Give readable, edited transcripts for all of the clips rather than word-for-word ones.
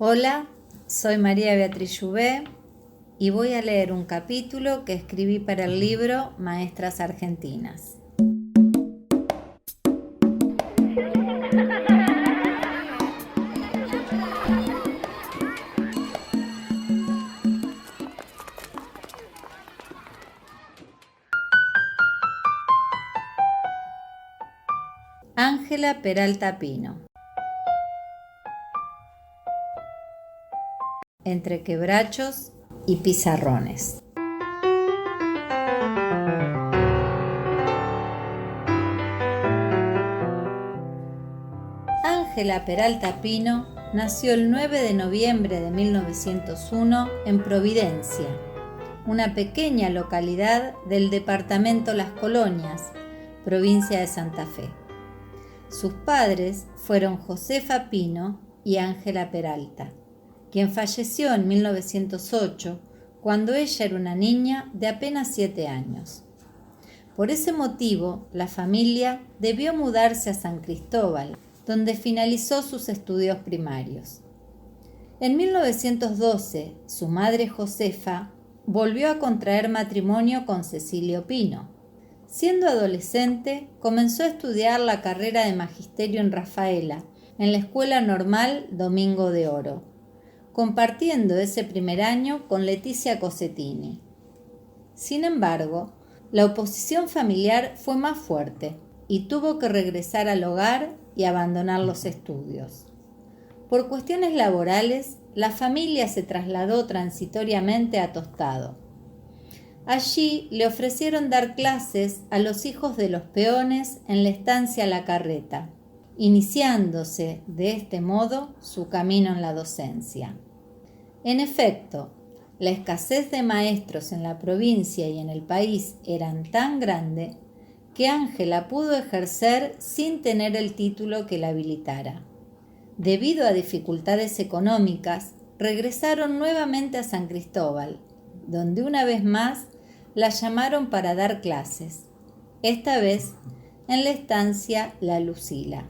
Hola, soy María Beatriz Jouvet y voy a leer un capítulo que escribí para el libro Maestras Argentinas. Ángela Peralta Pino. Entre quebrachos y pizarrones. Ángela Peralta Pino nació el 9 de noviembre de 1901 en Providencia, una pequeña localidad del departamento Las Colonias, provincia de Santa Fe. Sus padres fueron Josefa Pino y Ángela Peralta, quien falleció en 1908 cuando ella era una niña de apenas 7 años. Por ese motivo, la familia debió mudarse a San Cristóbal, donde finalizó sus estudios primarios. En 1912, su madre Josefa volvió a contraer matrimonio con Cecilio Pino. Siendo adolescente, comenzó a estudiar la carrera de magisterio en Rafaela, en la Escuela Normal Domingo de Oro, compartiendo ese primer año con Leticia Cossettini. Sin embargo, la oposición familiar fue más fuerte y tuvo que regresar al hogar y abandonar los estudios. Por cuestiones laborales, la familia se trasladó transitoriamente a Tostado. Allí le ofrecieron dar clases a los hijos de los peones en la estancia La Carreta, iniciándose de este modo su camino en la docencia. En efecto, la escasez de maestros en la provincia y en el país eran tan grande que Ángela pudo ejercer sin tener el título que la habilitara. Debido a dificultades económicas, regresaron nuevamente a San Cristóbal, donde una vez más la llamaron para dar clases, esta vez en la estancia La Lucila.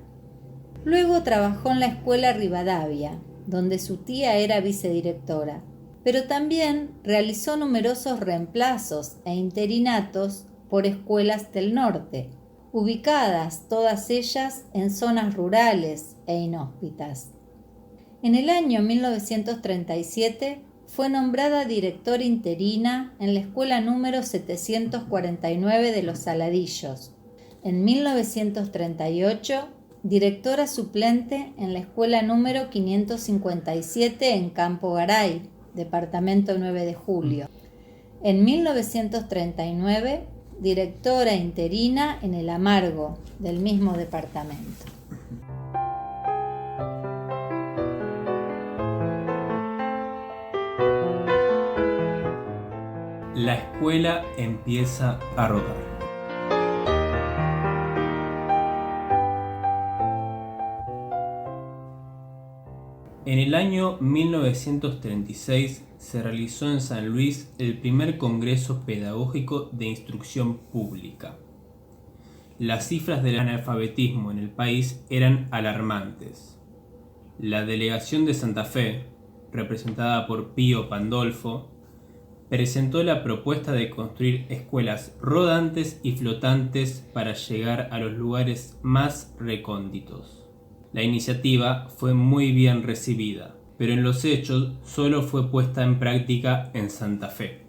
Luego trabajó en la escuela Rivadavia, donde su tía era vicedirectora, pero también realizó numerosos reemplazos e interinatos por escuelas del norte, ubicadas todas ellas en zonas rurales e inhóspitas. En el año 1937 fue nombrada directora interina en la escuela número 749 de Los Saladillos. En 1938, directora suplente en la escuela número 557 en Campo Garay, departamento 9 de Julio. En 1939, directora interina en el Amargo, del mismo departamento. La escuela empieza a rodar. En el año 1936 se realizó en San Luis el primer Congreso Pedagógico de Instrucción Pública. Las cifras del analfabetismo en el país eran alarmantes. La delegación de Santa Fe, representada por Pío Pandolfo, presentó la propuesta de construir escuelas rodantes y flotantes para llegar a los lugares más recónditos. La iniciativa fue muy bien recibida, pero en los hechos solo fue puesta en práctica en Santa Fe.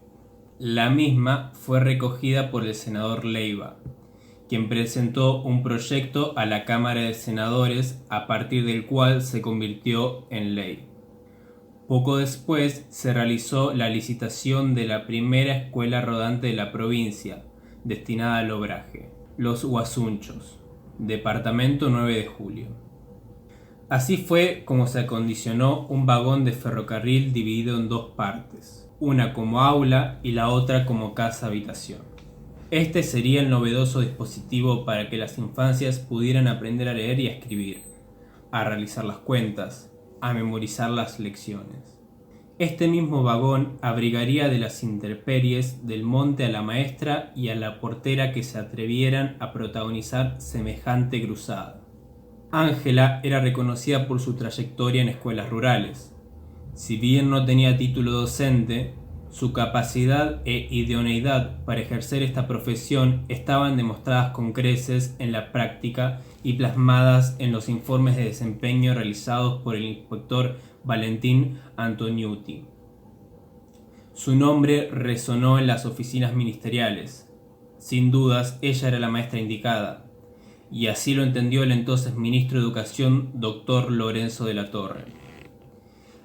La misma fue recogida por el senador Leiva, quien presentó un proyecto a la Cámara de Senadores a partir del cual se convirtió en ley. Poco después se realizó la licitación de la primera escuela rodante de la provincia, destinada al obraje, Los Guasunchos, departamento 9 de Julio. Así fue como se acondicionó un vagón de ferrocarril dividido en dos partes, una como aula y la otra como casa-habitación. Este sería el novedoso dispositivo para que las infancias pudieran aprender a leer y a escribir, a realizar las cuentas, a memorizar las lecciones. Este mismo vagón abrigaría de las intemperies del monte a la maestra y a la portera que se atrevieran a protagonizar semejante cruzada. Ángela era reconocida por su trayectoria en escuelas rurales. Si bien no tenía título docente, su capacidad e idoneidad para ejercer esta profesión estaban demostradas con creces en la práctica y plasmadas en los informes de desempeño realizados por el inspector Valentín Antoniuti. Su nombre resonó en las oficinas ministeriales. Sin dudas, ella era la maestra indicada, y así lo entendió el entonces ministro de Educación, doctor Lorenzo de la Torre.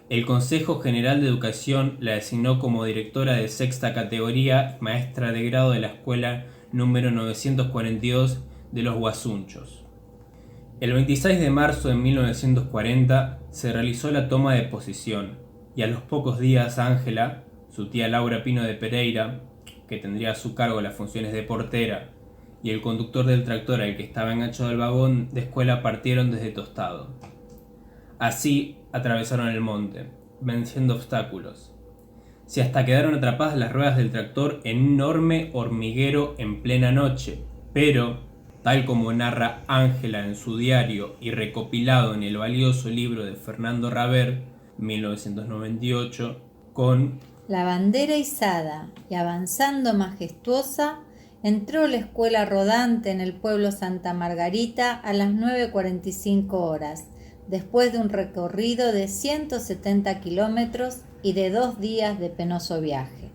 El Consejo General de Educación la designó como directora de sexta categoría y maestra de grado de la escuela número 942 de los Guasunchos. El 26 de marzo de 1940 se realizó la toma de posesión y a los pocos días Ángela, su tía Laura Pino de Pereira, que tendría a su cargo las funciones de portera, y el conductor del tractor al que estaba enganchado al vagón de escuela partieron desde Tostado. Así atravesaron el monte, venciendo obstáculos. Si hasta quedaron atrapadas las ruedas del tractor en un enorme hormiguero en plena noche, pero, tal como narra Ángela en su diario y recopilado en el valioso libro de Fernando Raber, 1998, con la bandera izada y avanzando majestuosa, entró la escuela rodante en el pueblo Santa Margarita a las 9:45 horas, después de un recorrido de 170 kilómetros y de 2 días de penoso viaje.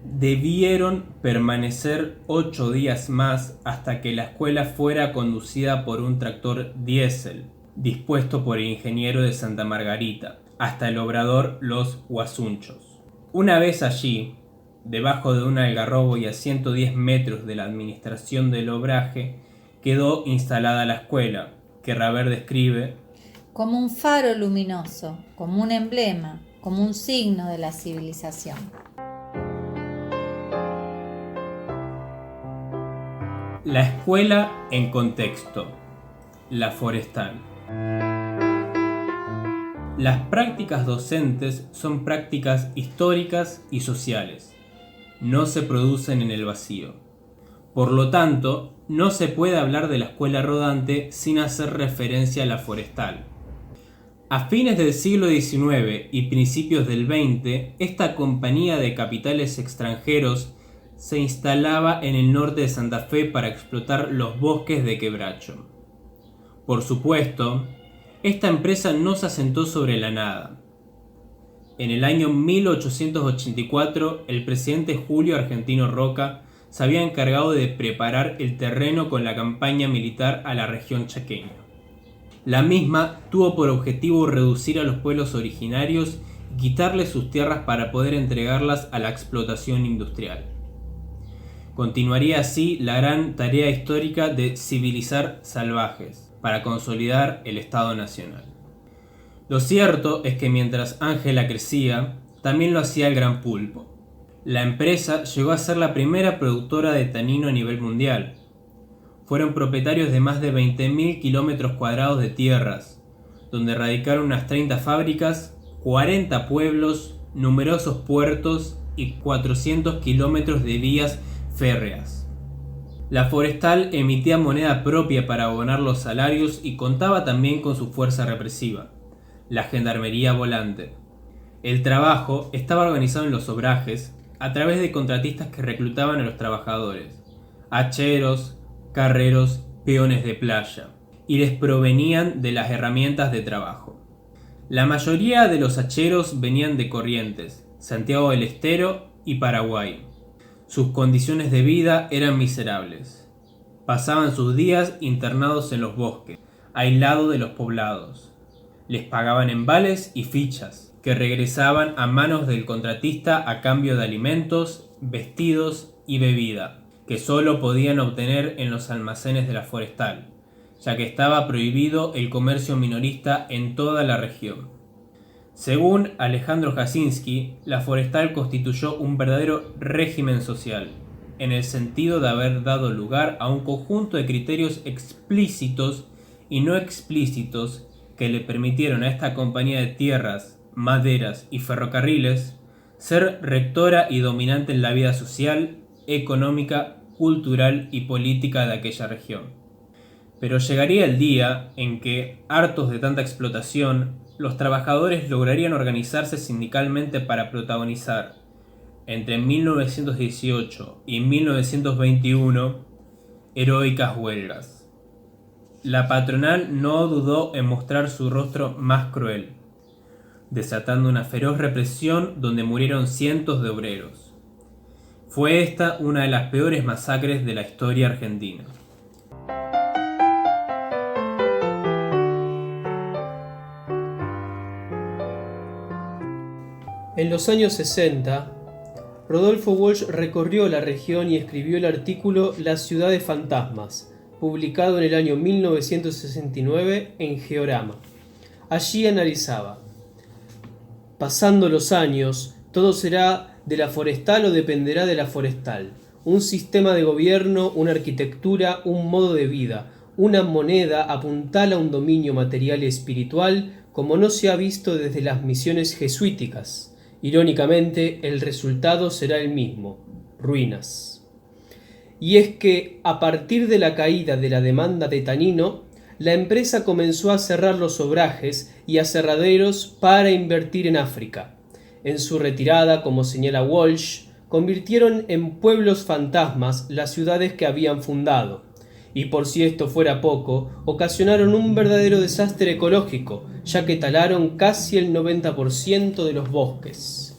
Debieron permanecer 8 días más hasta que la escuela fuera conducida por un tractor diésel, dispuesto por el ingeniero de Santa Margarita, hasta el obrador Los Guasunchos. Una vez allí, debajo de un algarrobo y a 110 metros de la administración del obraje, quedó instalada la escuela, que Raber describe como un faro luminoso, como un emblema, como un signo de la civilización. La escuela en contexto. La forestal. Las prácticas docentes son prácticas históricas y sociales. No se producen en el vacío. Por lo tanto, no se puede hablar de la escuela rodante sin hacer referencia a la forestal. A fines del siglo XIX y principios del XX, esta compañía de capitales extranjeros se instalaba en el norte de Santa Fe para explotar los bosques de quebracho. Por supuesto, esta empresa no se asentó sobre la nada. En el año 1884, el presidente Julio Argentino Roca se había encargado de preparar el terreno con la campaña militar a la región chaqueña. La misma tuvo por objetivo reducir a los pueblos originarios y quitarles sus tierras para poder entregarlas a la explotación industrial. Continuaría así la gran tarea histórica de civilizar salvajes, para consolidar el Estado Nacional. Lo cierto es que mientras Ángela crecía, también lo hacía el Gran Pulpo. La empresa llegó a ser la primera productora de tanino a nivel mundial. Fueron propietarios de más de 20.000 kilómetros cuadrados de tierras, donde radicaron unas 30 fábricas, 40 pueblos, numerosos puertos y 400 kilómetros de vías férreas. La forestal emitía moneda propia para abonar los salarios y contaba también con su fuerza represiva, la gendarmería volante. El trabajo estaba organizado en los obrajes a través de contratistas que reclutaban a los trabajadores, hacheros, carreros, peones de playa, y les provenían de las herramientas de trabajo. La mayoría de los hacheros venían de Corrientes, Santiago del Estero y Paraguay. Sus condiciones de vida eran miserables. Pasaban sus días internados en los bosques, aislados de los poblados. Les pagaban en vales y fichas, que regresaban a manos del contratista a cambio de alimentos, vestidos y bebida, que solo podían obtener en los almacenes de la forestal, ya que estaba prohibido el comercio minorista en toda la región. Según Alejandro Jasinski, la forestal constituyó un verdadero régimen social, en el sentido de haber dado lugar a un conjunto de criterios explícitos y no explícitos que le permitieron a esta compañía de tierras, maderas y ferrocarriles ser rectora y dominante en la vida social, económica, cultural y política de aquella región. Pero llegaría el día en que, hartos de tanta explotación, los trabajadores lograrían organizarse sindicalmente para protagonizar, entre 1918 y 1921, heroicas huelgas. La patronal no dudó en mostrar su rostro más cruel, desatando una feroz represión donde murieron cientos de obreros. Fue esta una de las peores masacres de la historia argentina. En los años 60, Rodolfo Walsh recorrió la región y escribió el artículo Las ciudades fantasmas, publicado en el año 1969 en Georama. Allí analizaba: pasando los años, todo será de la forestal o dependerá de la forestal. Un sistema de gobierno, una arquitectura, un modo de vida, una moneda apuntala a un dominio material y espiritual como no se ha visto desde las misiones jesuíticas. Irónicamente, el resultado será el mismo: ruinas. Y es que, a partir de la caída de la demanda de tanino, la empresa comenzó a cerrar los obrajes y aserraderos para invertir en África. En su retirada, como señala Walsh, convirtieron en pueblos fantasmas las ciudades que habían fundado. Y por si esto fuera poco, ocasionaron un verdadero desastre ecológico, ya que talaron casi el 90% de los bosques.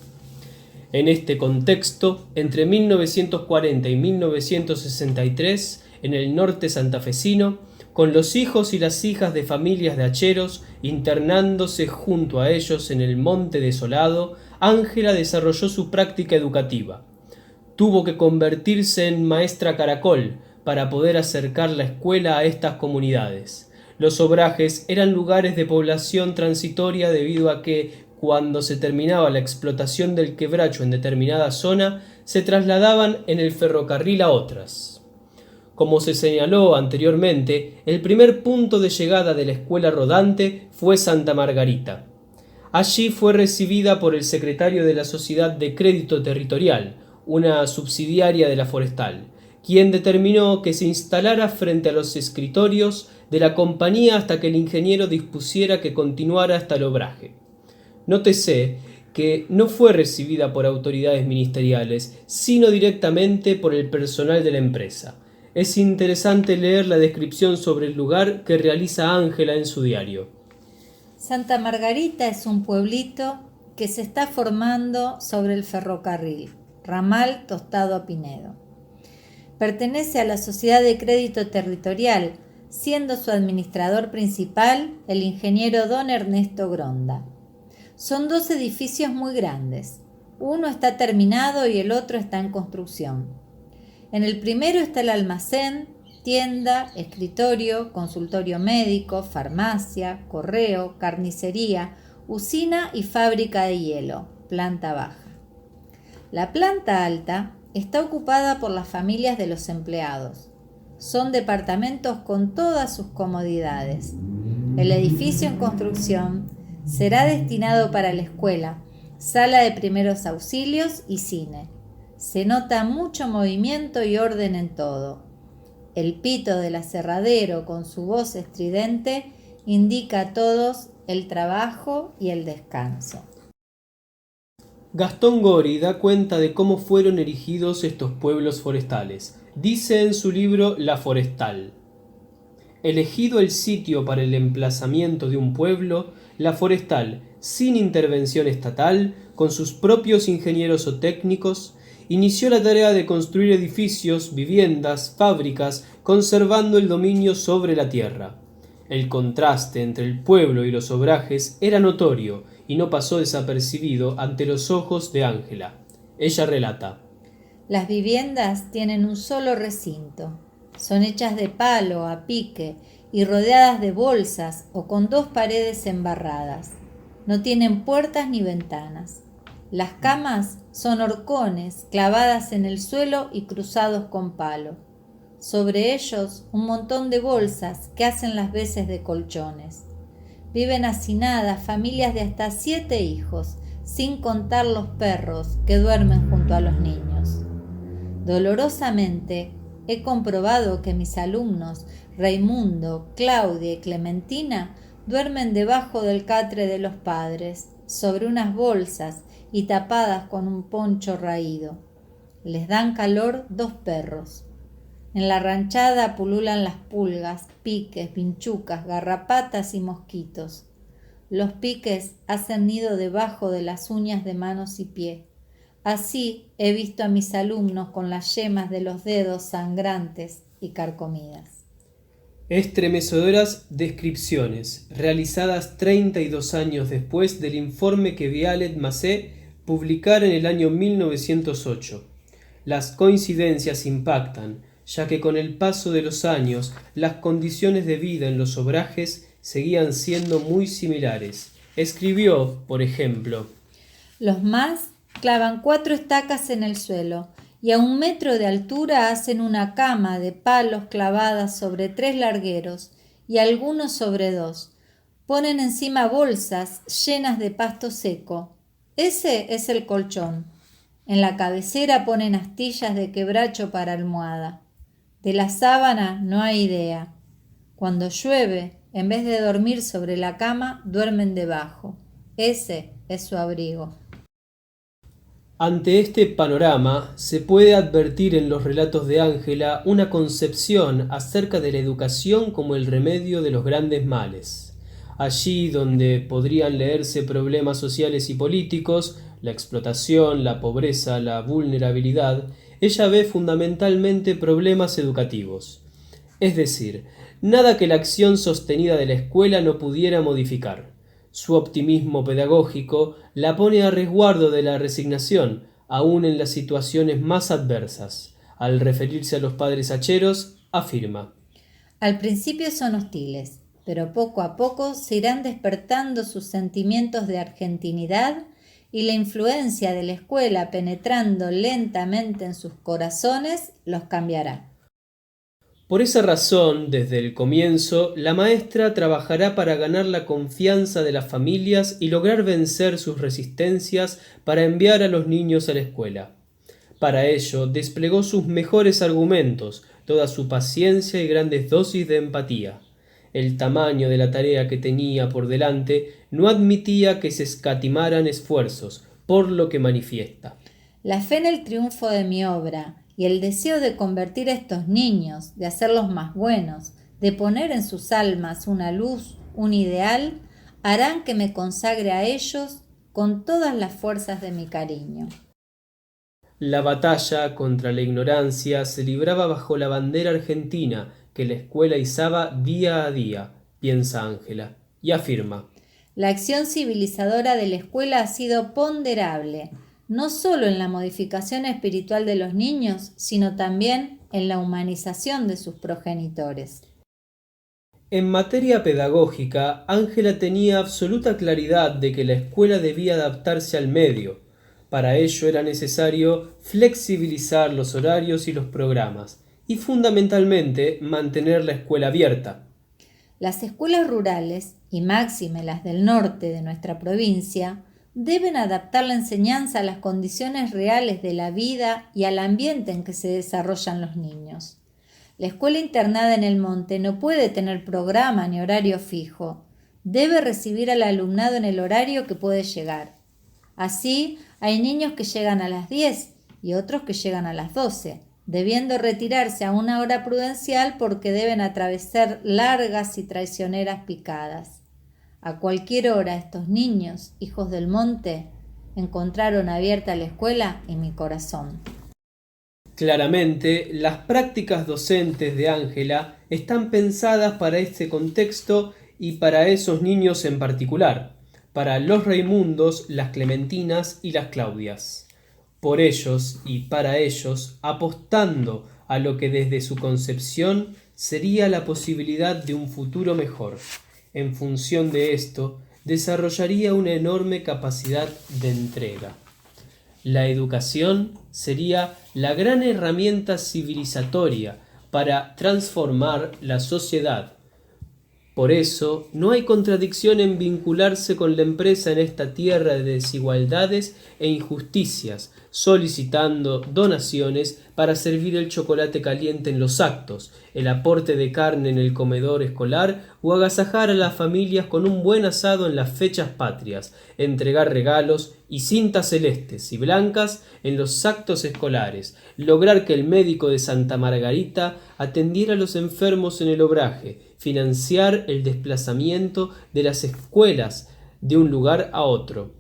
En este contexto, entre 1940 y 1963, en el norte santafesino, con los hijos y las hijas de familias de hacheros internándose junto a ellos en el monte desolado, Ángela desarrolló su práctica educativa. Tuvo que convertirse en maestra caracol para poder acercar la escuela a estas comunidades. Los obrajes eran lugares de población transitoria debido a que, cuando se terminaba la explotación del quebracho en determinada zona, se trasladaban en el ferrocarril a otras. Como se señaló anteriormente, el primer punto de llegada de la escuela rodante fue Santa Margarita. Allí fue recibida por el secretario de la Sociedad de Crédito Territorial, una subsidiaria de la Forestal, quien determinó que se instalara frente a los escritorios de la compañía hasta que el ingeniero dispusiera que continuara hasta el obraje. Nótese que no fue recibida por autoridades ministeriales, sino directamente por el personal de la empresa. Es interesante leer la descripción sobre el lugar que realiza Ángela en su diario. Santa Margarita es un pueblito que se está formando sobre el ferrocarril, ramal Tostado a Pinedo. Pertenece a la Sociedad de Crédito Territorial, siendo su administrador principal el ingeniero don Ernesto Gronda. Son 2 edificios muy grandes. Uno está terminado y el otro está en construcción. En el primero está el almacén, tienda, escritorio, consultorio médico, farmacia, correo, carnicería, usina y fábrica de hielo, planta baja. La planta alta está ocupada por las familias de los empleados. Son departamentos con todas sus comodidades. El edificio en construcción será destinado para la escuela, sala de primeros auxilios y cine. Se nota mucho movimiento y orden en todo. El pito del aserradero con su voz estridente indica a todos el trabajo y el descanso. Gastón Gori da cuenta de cómo fueron erigidos estos pueblos forestales. Dice en su libro La Forestal: elegido el sitio para el emplazamiento de un pueblo, la Forestal, sin intervención estatal, con sus propios ingenieros o técnicos, inició la tarea de construir edificios, viviendas, fábricas, conservando el dominio sobre la tierra. El contraste entre el pueblo y los obrajes era notorio y no pasó desapercibido ante los ojos de Ángela. Ella relata: las viviendas tienen un solo recinto. Son hechas de palo a pique y rodeadas de bolsas o con 2 paredes embarradas. No tienen puertas ni ventanas. Las camas son horcones clavadas en el suelo y cruzados con palo. Sobre ellos un montón de bolsas que hacen las veces de colchones. Viven hacinadas familias de hasta 7 hijos, sin contar los perros que duermen junto a los niños. Dolorosamente he comprobado que mis alumnos Raimundo, Claudia y Clementina duermen debajo del catre de los padres, sobre unas bolsas y tapadas con un poncho raído. Les dan calor 2 perros. En la ranchada pululan las pulgas, piques, vinchucas, garrapatas y mosquitos. Los piques hacen nido debajo de las uñas de manos y pie. Así he visto a mis alumnos con las yemas de los dedos sangrantes y carcomidas. Estremecedoras descripciones, realizadas 32 años después del informe que Vialet Massé publicara en el año 1908. Las coincidencias impactan, ya que con el paso de los años las condiciones de vida en los obrajes seguían siendo muy similares. Escribió, por ejemplo: Los más clavan 4 estacas en el suelo y a 1 metro de altura hacen una cama de palos clavadas sobre 3 largueros y algunos sobre 2. Ponen encima bolsas llenas de pasto seco. Ese es el colchón. En la cabecera ponen astillas de quebracho para almohada. De la sábana no hay idea. Cuando llueve, en vez de dormir sobre la cama, duermen debajo. Ese es su abrigo. Ante este panorama, se puede advertir en los relatos de Ángela una concepción acerca de la educación como el remedio de los grandes males. Allí donde podrían leerse problemas sociales y políticos, la explotación, la pobreza, la vulnerabilidad, ella ve fundamentalmente problemas educativos. Es decir, nada que la acción sostenida de la escuela no pudiera modificar. Su optimismo pedagógico la pone a resguardo de la resignación, aun en las situaciones más adversas. Al referirse a los padres hacheros, afirma: Al principio son hostiles, pero poco a poco se irán despertando sus sentimientos de argentinidad y la influencia de la escuela penetrando lentamente en sus corazones los cambiará. Por esa razón, desde el comienzo, la maestra trabajará para ganar la confianza de las familias y lograr vencer sus resistencias para enviar a los niños a la escuela. Para ello, desplegó sus mejores argumentos, toda su paciencia y grandes dosis de empatía. El tamaño de la tarea que tenía por delante no admitía que se escatimaran esfuerzos, por lo que manifiesta: La fe en el triunfo de mi obra y el deseo de convertir a estos niños, de hacerlos más buenos, de poner en sus almas una luz, un ideal, harán que me consagre a ellos con todas las fuerzas de mi cariño. La batalla contra la ignorancia se libraba bajo la bandera argentina que la escuela izaba día a día, piensa Ángela, y afirma: La acción civilizadora de la escuela ha sido ponderable, no solo en la modificación espiritual de los niños, sino también en la humanización de sus progenitores. En materia pedagógica, Ángela tenía absoluta claridad de que la escuela debía adaptarse al medio. Para ello era necesario flexibilizar los horarios y los programas, y fundamentalmente mantener la escuela abierta. Las escuelas rurales, y máxime las del norte de nuestra provincia, deben adaptar la enseñanza a las condiciones reales de la vida y al ambiente en que se desarrollan los niños. La escuela internada en el monte no puede tener programa ni horario fijo. Debe recibir al alumnado en el horario que puede llegar. Así, hay niños que llegan a las 10 y otros que llegan a las 12, debiendo retirarse a una hora prudencial porque deben atravesar largas y traicioneras picadas. A cualquier hora estos niños, hijos del monte, encontraron abierta la escuela y mi corazón. Claramente, las prácticas docentes de Ángela están pensadas para este contexto y para esos niños en particular, para los Raimundos, las Clementinas y las Claudias. Por ellos y para ellos, apostando a lo que desde su concepción sería la posibilidad de un futuro mejor. En función de esto, desarrollaría una enorme capacidad de entrega. La educación sería la gran herramienta civilizatoria para transformar la sociedad, Por eso, no hay contradicción en vincularse con la empresa en esta tierra de desigualdades e injusticias, solicitando donaciones para servir el chocolate caliente en los actos, el aporte de carne en el comedor escolar o agasajar a las familias con un buen asado en las fechas patrias, entregar regalos y cintas celestes y blancas en los actos escolares, lograr que el médico de Santa Margarita atendiera a los enfermos en el obraje, financiar el desplazamiento de las escuelas de un lugar a otro.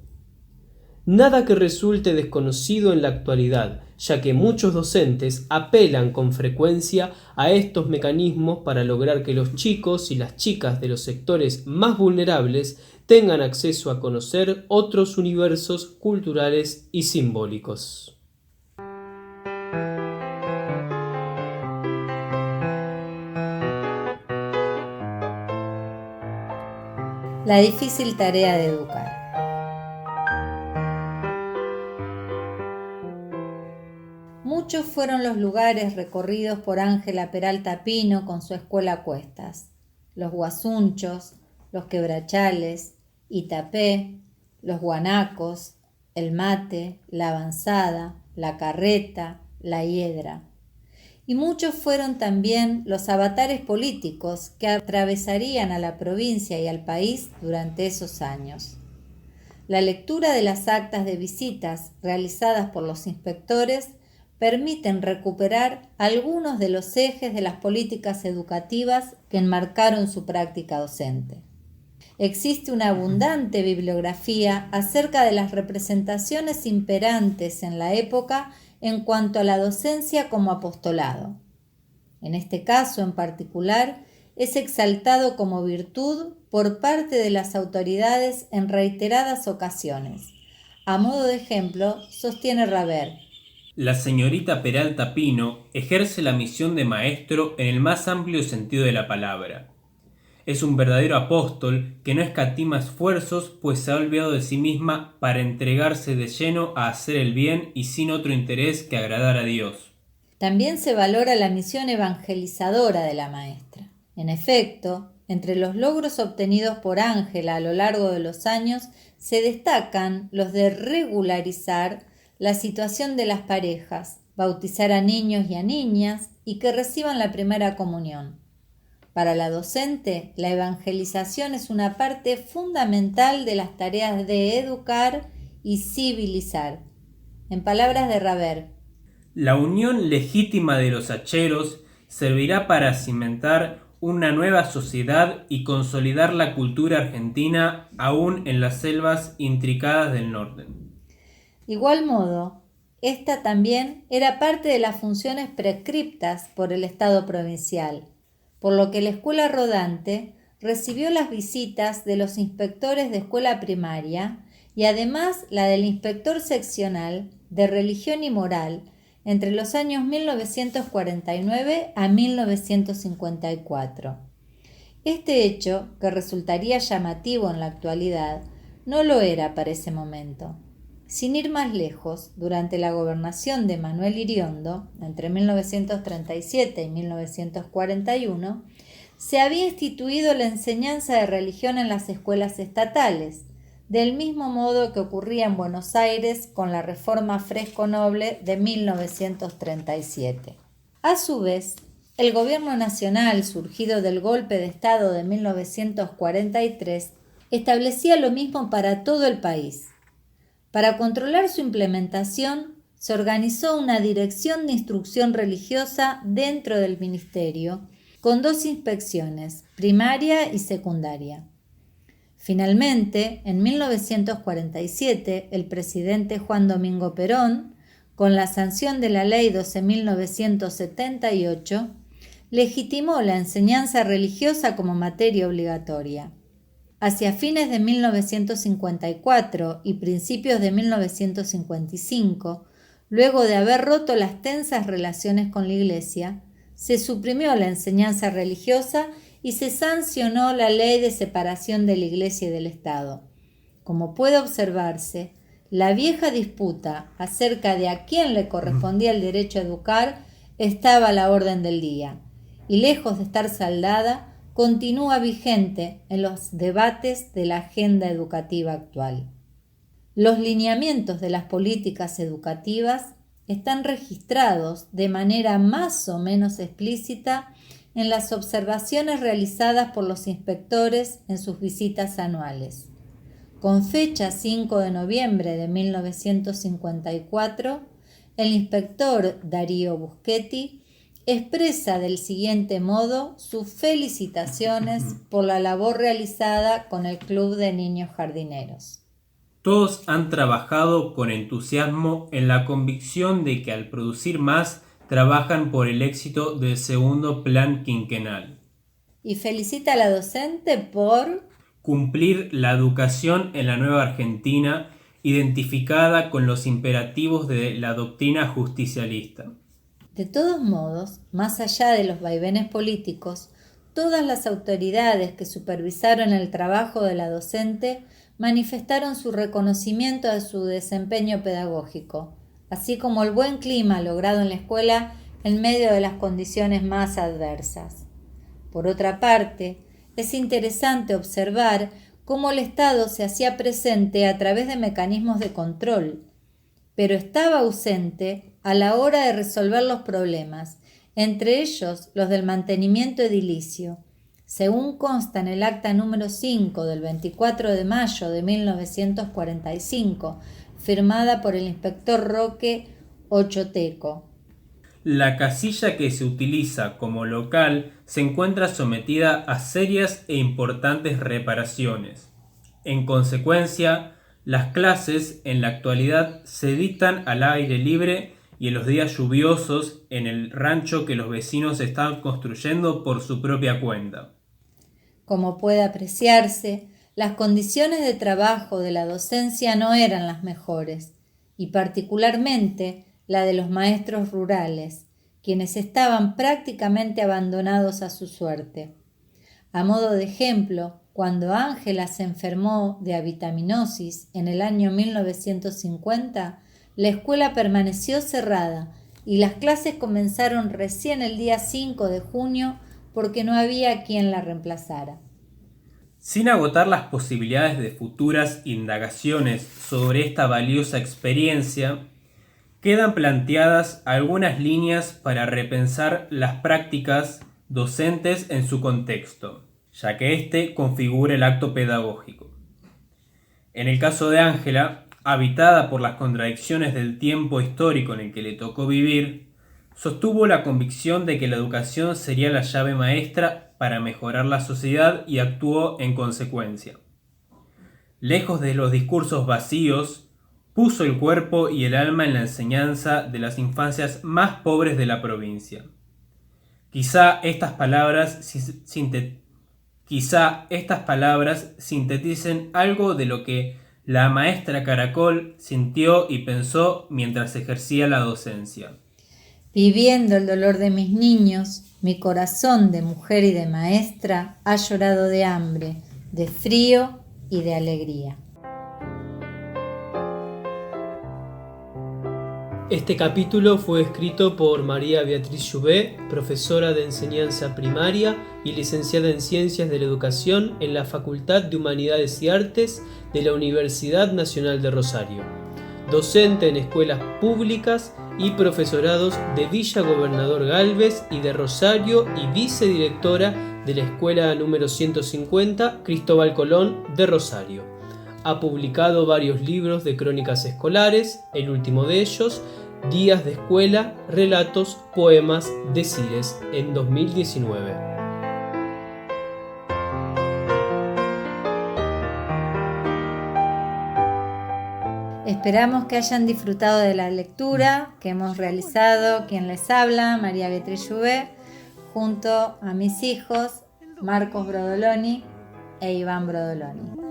Nada que resulte desconocido en la actualidad, ya que muchos docentes apelan con frecuencia a estos mecanismos para lograr que los chicos y las chicas de los sectores más vulnerables tengan acceso a conocer otros universos culturales y simbólicos. La difícil tarea de educar. Muchos fueron los lugares recorridos por Ángela Peralta Pino con su escuela a cuestas: los Guasunchos, los Quebrachales, Itapé, los Guanacos, el Mate, la Avanzada, la Carreta, la Hiedra. Y muchos fueron también los avatares políticos que atravesarían a la provincia y al país durante esos años. La lectura de las actas de visitas realizadas por los inspectores permiten recuperar algunos de los ejes de las políticas educativas que enmarcaron su práctica docente. Existe una abundante bibliografía acerca de las representaciones imperantes en la época en cuanto a la docencia como apostolado. En este caso en particular, es exaltado como virtud por parte de las autoridades en reiteradas ocasiones. A modo de ejemplo, sostiene Raber: la señorita Peralta Pino ejerce la misión de maestro en el más amplio sentido de la palabra. Es un verdadero apóstol que no escatima esfuerzos, pues se ha olvidado de sí misma para entregarse de lleno a hacer el bien y sin otro interés que agradar a Dios. También se valora la misión evangelizadora de la maestra. En efecto, entre los logros obtenidos por Ángela a lo largo de los años se destacan los de regularizar la situación de las parejas, bautizar a niños y a niñas y que reciban la primera comunión. Para la docente, la evangelización es una parte fundamental de las tareas de educar y civilizar. En palabras de Raber: la unión legítima de los hacheros servirá para cimentar una nueva sociedad y consolidar la cultura argentina aún en las selvas intricadas del norte. De igual modo, esta también era parte de las funciones prescriptas por el Estado provincial, por lo que la escuela rodante recibió las visitas de los inspectores de escuela primaria y además la del inspector seccional de religión y moral entre los años 1949 a 1954. Este hecho, que resultaría llamativo en la actualidad, no lo era para ese momento. Sin ir más lejos, durante la gobernación de Manuel Iriondo, entre 1937 y 1941, se había instituido la enseñanza de religión en las escuelas estatales, del mismo modo que ocurría en Buenos Aires con la Reforma Fresco-Noble de 1937. A su vez, el gobierno nacional, surgido del golpe de Estado de 1943, establecía lo mismo para todo el país. Para controlar su implementación, se organizó una dirección de instrucción religiosa dentro del ministerio, con 2 inspecciones, primaria y secundaria. Finalmente, en 1947, el presidente Juan Domingo Perón, con la sanción de la Ley 12.978, legitimó la enseñanza religiosa como materia obligatoria. Hacia fines de 1954 y principios de 1955, luego de haber roto las tensas relaciones con la Iglesia, se suprimió la enseñanza religiosa y se sancionó la Ley de Separación de la Iglesia y del Estado. Como puede observarse, la vieja disputa acerca de a quién le correspondía el derecho a educar estaba a la orden del día, y lejos de estar saldada, continúa vigente en los debates de la agenda educativa actual. Los lineamientos de las políticas educativas están registrados de manera más o menos explícita en las observaciones realizadas por los inspectores en sus visitas anuales. Con fecha 5 de noviembre de 1954, el inspector Darío Buschetti expresa del siguiente modo sus felicitaciones por la labor realizada con el Club de Niños Jardineros. Todos han trabajado con entusiasmo en la convicción de que al producir más, trabajan por el éxito del segundo plan quinquenal. Y felicita a la docente por cumplir la educación en la nueva Argentina, identificada con los imperativos de la doctrina justicialista. De todos modos, más allá de los vaivenes políticos, todas las autoridades que supervisaron el trabajo de la docente manifestaron su reconocimiento de su desempeño pedagógico, así como el buen clima logrado en la escuela en medio de las condiciones más adversas. Por otra parte, es interesante observar cómo el Estado se hacía presente a través de mecanismos de control, pero estaba ausente a la hora de resolver los problemas, entre ellos los del mantenimiento edilicio. Según consta en el acta número 5 del 24 de mayo de 1945, firmada por el inspector Roque Ochoteco. La casilla que se utiliza como local se encuentra sometida a serias e importantes reparaciones. En consecuencia, las clases en la actualidad se dictan al aire libre y en los días lluviosos en el rancho que los vecinos están construyendo por su propia cuenta. Como puede apreciarse, las condiciones de trabajo de la docencia no eran las mejores, y particularmente la de los maestros rurales, quienes estaban prácticamente abandonados a su suerte. A modo de ejemplo, cuando Ángela se enfermó de avitaminosis en el año 1950, la escuela permaneció cerrada y las clases comenzaron recién el día 5 de junio porque no había quien la reemplazara. Sin agotar las posibilidades de futuras indagaciones sobre esta valiosa experiencia, quedan planteadas algunas líneas para repensar las prácticas docentes en su contexto, ya que éste configura el acto pedagógico. En el caso de Ángela, habitada por las contradicciones del tiempo histórico en el que le tocó vivir, sostuvo la convicción de que la educación sería la llave maestra para mejorar la sociedad y actuó en consecuencia. Lejos de los discursos vacíos, puso el cuerpo y el alma en la enseñanza de las infancias más pobres de la provincia. Quizá estas palabras sinteticen algo de lo que la maestra Caracol sintió y pensó mientras ejercía la docencia. Viviendo el dolor de mis niños, mi corazón de mujer y de maestra ha llorado de hambre, de frío y de alegría. Este capítulo fue escrito por María Beatriz Jouvet, profesora de enseñanza primaria y licenciada en Ciencias de la Educación en la Facultad de Humanidades y Artes de la Universidad Nacional de Rosario, docente en escuelas públicas y profesorados de Villa Gobernador Gálvez y de Rosario y vicedirectora de la Escuela número 150 Cristóbal Colón de Rosario. Ha publicado varios libros de crónicas escolares, el último de ellos, Días de Escuela, Relatos, Poemas, Decires, en 2019. Esperamos que hayan disfrutado de la lectura que hemos realizado, quien les habla, María Beatriz Jouvet, junto a mis hijos, Marcos Brodoloni e Iván Brodoloni.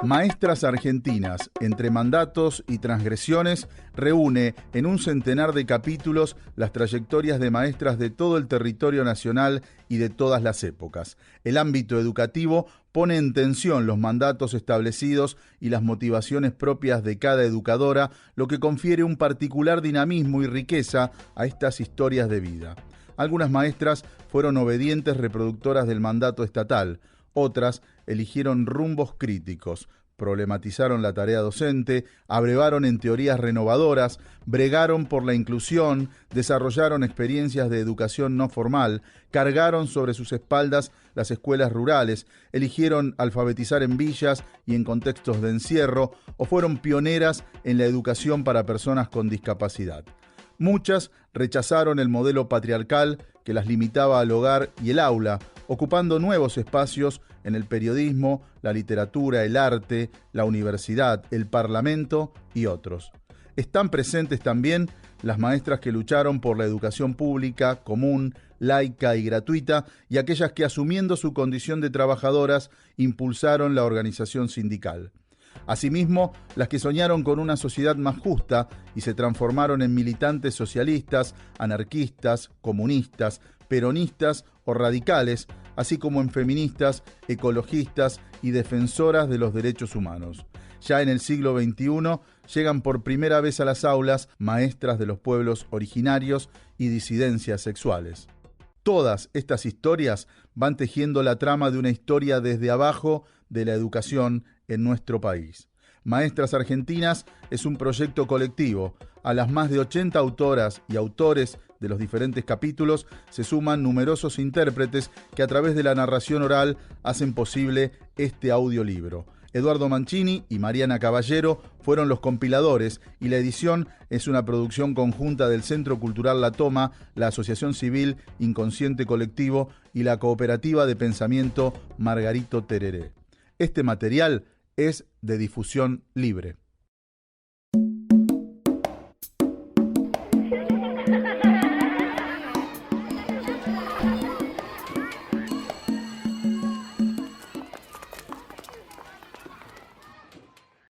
Maestras Argentinas, entre mandatos y transgresiones, reúne en un centenar de capítulos las trayectorias de maestras de todo el territorio nacional y de todas las épocas. El ámbito educativo pone en tensión los mandatos establecidos y las motivaciones propias de cada educadora, lo que confiere un particular dinamismo y riqueza a estas historias de vida. Algunas maestras fueron obedientes reproductoras del mandato estatal, otras eligieron rumbos críticos, problematizaron la tarea docente, abrevaron en teorías renovadoras, bregaron por la inclusión, desarrollaron experiencias de educación no formal, cargaron sobre sus espaldas las escuelas rurales, eligieron alfabetizar en villas y en contextos de encierro, o fueron pioneras en la educación para personas con discapacidad. Muchas rechazaron el modelo patriarcal que las limitaba al hogar y el aula, ocupando nuevos espacios en el periodismo, la literatura, el arte, la universidad, el parlamento y otros. Están presentes también las maestras que lucharon por la educación pública, común, laica y gratuita, y aquellas que, asumiendo su condición de trabajadoras, impulsaron la organización sindical. Asimismo, las que soñaron con una sociedad más justa y se transformaron en militantes socialistas, anarquistas, comunistas, peronistas o radicales, así como en feministas, ecologistas y defensoras de los derechos humanos. Ya en el siglo XXI llegan por primera vez a las aulas maestras de los pueblos originarios y disidencias sexuales. Todas estas historias van tejiendo la trama de una historia desde abajo de la educación en nuestro país. Maestras Argentinas es un proyecto colectivo. A las más de 80 autoras y autores de los diferentes capítulos se suman numerosos intérpretes que a través de la narración oral hacen posible este audiolibro. Eduardo Mancini y Mariana Caballero fueron los compiladores y la edición es una producción conjunta del Centro Cultural La Toma, la Asociación Civil Inconsciente Colectivo y la Cooperativa de Pensamiento Margarito Tereré. Este material es de difusión libre.